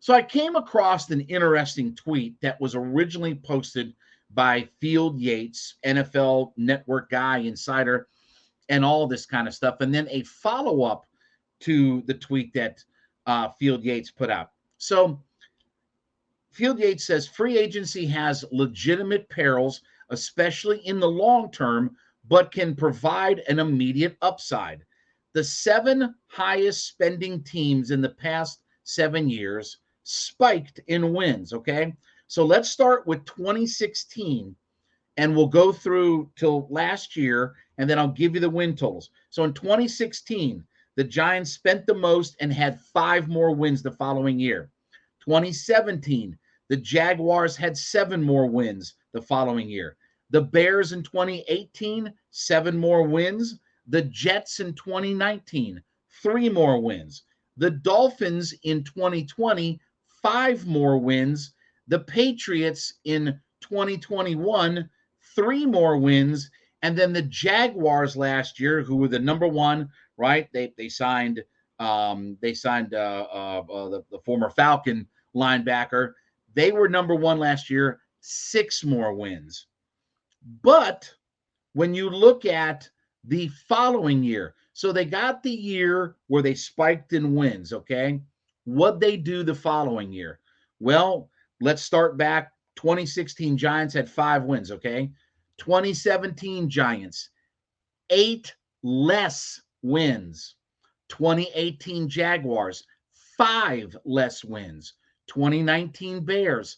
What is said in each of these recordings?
So I came across an interesting tweet that was originally posted by Field Yates, NFL Network guy, insider, and all this kind of stuff. And then a follow-up to the tweet that Field Yates put out. So Field Yates says free agency has legitimate perils, especially in the long term, but can provide an immediate upside. The 7 highest spending teams in the past 7 years spiked in wins. Okay. So let's start with 2016 and we'll go through till last year, and then I'll give you the win totals. So in 2016, the Giants spent the most and had 5 more wins the following year. 2017, the Jaguars had 7 more wins the following year. The Bears in 2018, 7 more wins. The Jets in 2019, 3 more wins. The Dolphins in 2020, 5 more wins. The Patriots in 2021, 3 more wins. And then the Jaguars last year, who were the number one, right? They signed the former Falcon linebacker. They were number one last year, 6 more wins. But when you look at the following year, so they got the year where they spiked in wins, okay? What'd they do the following year? Well, let's start back. 2016 Giants had 5 wins, okay? 2017 Giants, 8 less wins. 2018 Jaguars, 5 less wins. 2019 Bears,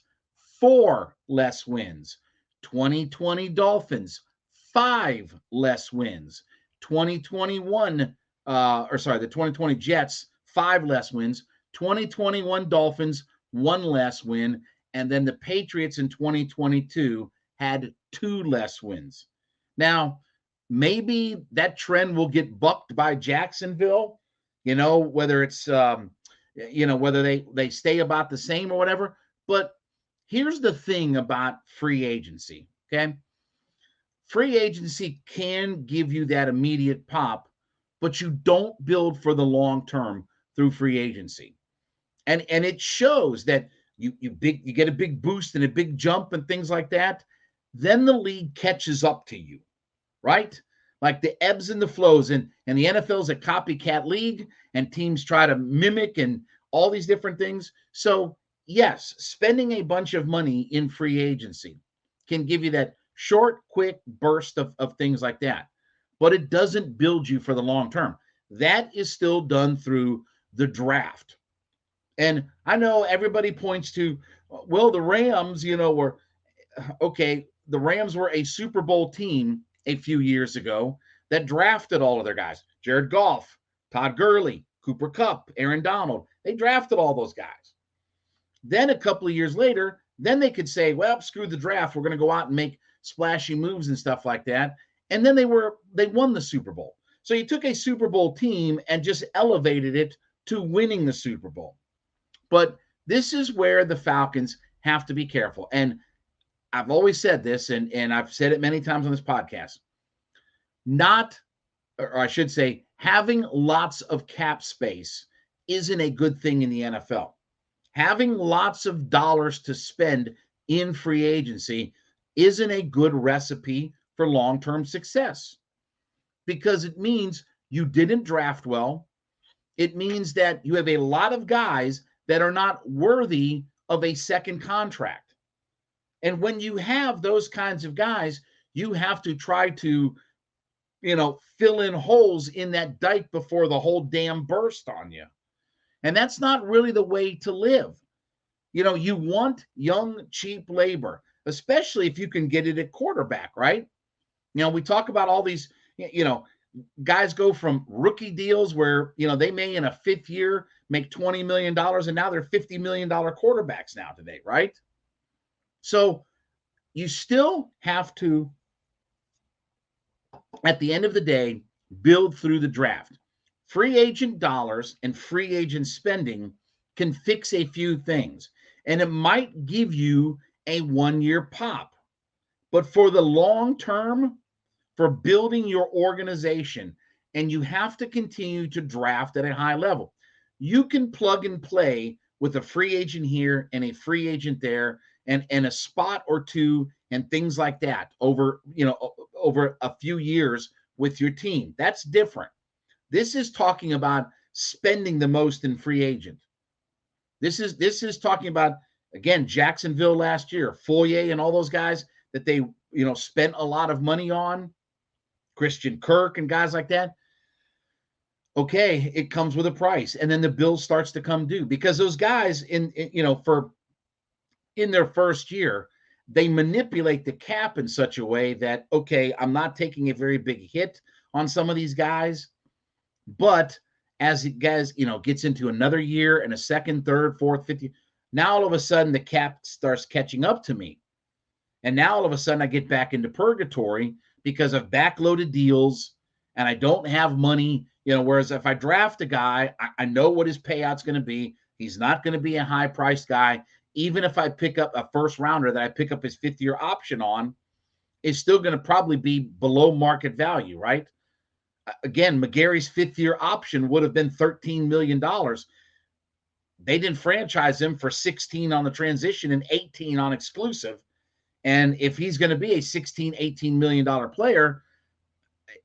4 less wins. 2020 Dolphins, 5 less wins. 2021, the 2020 Jets, 5 less wins. 2021 Dolphins, 1 less win. And then the Patriots in 2022 had 2 less wins. Now, maybe that trend will get bucked by Jacksonville, whether it's, whether they stay about the same or whatever. But here's the thing about free agency, okay? Free agency can give you that immediate pop, but you don't build for the long term through free agency. And it shows that you get a big boost and a big jump and things like that. Then the league catches up to you, right? Like the ebbs and the flows. And the NFL is a copycat league, and teams try to mimic and all these different things. So, yes, spending a bunch of money in free agency can give you that short, quick burst of things like that. But it doesn't build you for the long term. That is still done through the draft. And I know everybody points to, well, the Rams, were okay. The Rams were a Super Bowl team a few years ago that drafted all of their guys. Jared Goff, Todd Gurley, Cooper Kupp, Aaron Donald. They drafted all those guys. Then a couple of years later, then they could say, well, screw the draft. We're going to go out and make splashy moves and stuff like that. And then they won the Super Bowl. So you took a Super Bowl team and just elevated it to winning the Super Bowl. But this is where the Falcons have to be careful. And I've always said this, and I've said it many times on this podcast. Having lots of cap space isn't a good thing in the NFL. Having lots of dollars to spend in free agency isn't a good recipe for long-term success, because it means you didn't draft well. It means that you have a lot of guys that are not worthy of a second contract. And when you have those kinds of guys, you have to try to, fill in holes in that dike before the whole dam burst on you. And that's not really the way to live. You want young, cheap labor, especially if you can get it at quarterback, right? We talk about all these, guys go from rookie deals where, they may in a 5th year make $20 million, and now they're $50 million quarterbacks now today, right? So you still have to, at the end of the day, build through the draft. Free agent dollars and free agent spending can fix a few things, and it might give you a 1-year pop. But for the long term, for building your organization, and you have to continue to draft at a high level. You can plug and play with a free agent here and a free agent there and a spot or two and things like that over, over a few years with your team. That's different. This is talking about spending the most in free agent. This is talking about, again, Jacksonville last year, Foye and all those guys that they, spent a lot of money on, Christian Kirk and guys like that. Okay, it comes with a price, and then the bill starts to come due because those guys in their first year, they manipulate the cap in such a way that, okay, I'm not taking a very big hit on some of these guys, but as it gets into another year and a second, third, fourth, fifth, now all of a sudden the cap starts catching up to me. And now all of a sudden I get back into purgatory because I've backloaded deals and I don't have money, whereas if I draft a guy, I know what his payout's going to be. He's not going to be a high-priced guy. Even if I pick up a first rounder that I pick up his fifth-year option on, it's still going to probably be below market value, right? Again, McGarry's fifth-year option would have been $13 million. They didn't franchise him for 16 on the transition and 18 on exclusive. And if he's going to be a $16, $18 million player,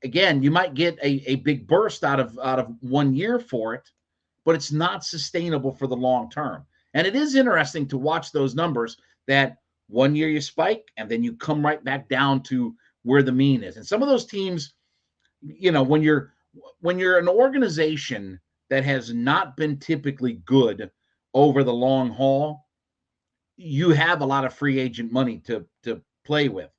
again, you might get a big burst out of 1 year for it, but it's not sustainable for the long term. And it is interesting to watch those numbers that 1 year you spike and then you come right back down to where the mean is. And some of those teams, when you're an organization that has not been typically good over the long haul, you have a lot of free agent money to play with.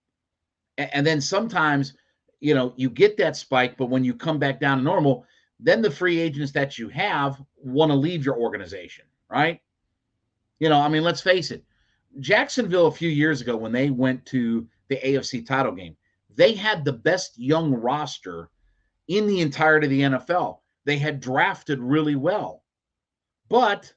And then sometimes, you get that spike, but when you come back down to normal, then the free agents that you have want to leave your organization, right? Let's face it. Jacksonville a few years ago, when they went to the AFC title game, they had the best young roster in the entirety of the NFL. They had drafted really well. But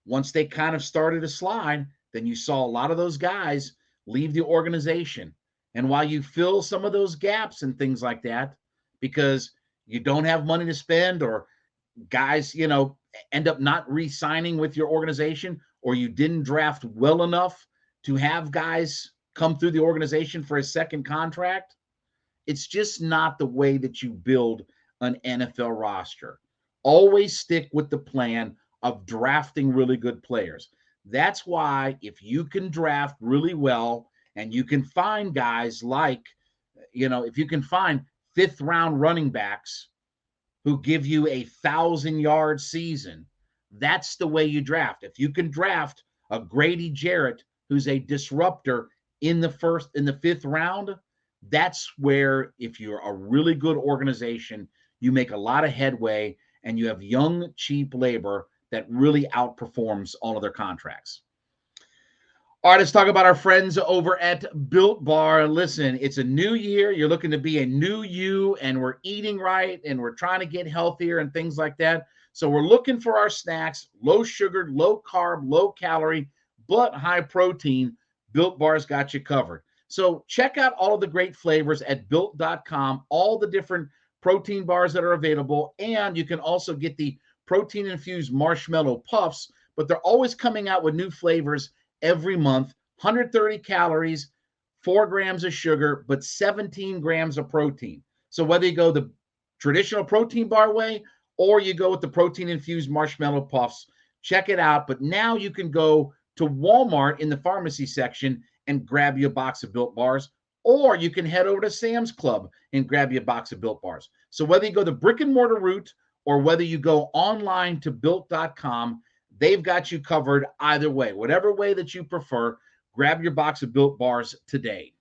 once they kind of started to slide, then you saw a lot of those guys leave the organization. And while you fill some of those gaps and things like that, because you don't have money to spend or guys, end up not re-signing with your organization, or you didn't draft well enough to have guys come through the organization for a second contract, it's just not the way that you build an NFL roster. Always stick with the plan of drafting really good players. That's why if you can draft really well and you can find guys like, if you can find fifth-round running backs who give you 1,000-yard season, that's the way you draft. If you can draft a Grady Jarrett who's a disruptor in the fifth round, that's where, if you're a really good organization, you make a lot of headway and you have young, cheap labor that really outperforms all of their contracts. All right, let's talk about our friends over at Built Bar. Listen, it's a new year. You're looking to be a new you, and we're eating right, and we're trying to get healthier and things like that. So we're looking for our snacks, low sugar, low carb, low calorie, but high protein. Built Bar's got you covered. So check out all of the great flavors at Built.com, all the different protein bars that are available, and you can also get the protein-infused marshmallow puffs, but they're always coming out with new flavors every month. 130 calories, 4 grams of sugar, but 17 grams of protein. So whether you go the traditional protein bar way or you go with the protein-infused marshmallow puffs, check it out. But now you can go to Walmart in the pharmacy section and grab you a box of Built Bars, or you can head over to Sam's Club and grab you a box of Built Bars. So whether you go the brick-and-mortar route or whether you go online to Built.com, they've got you covered either way. Whatever way that you prefer, grab your box of Built Bars today.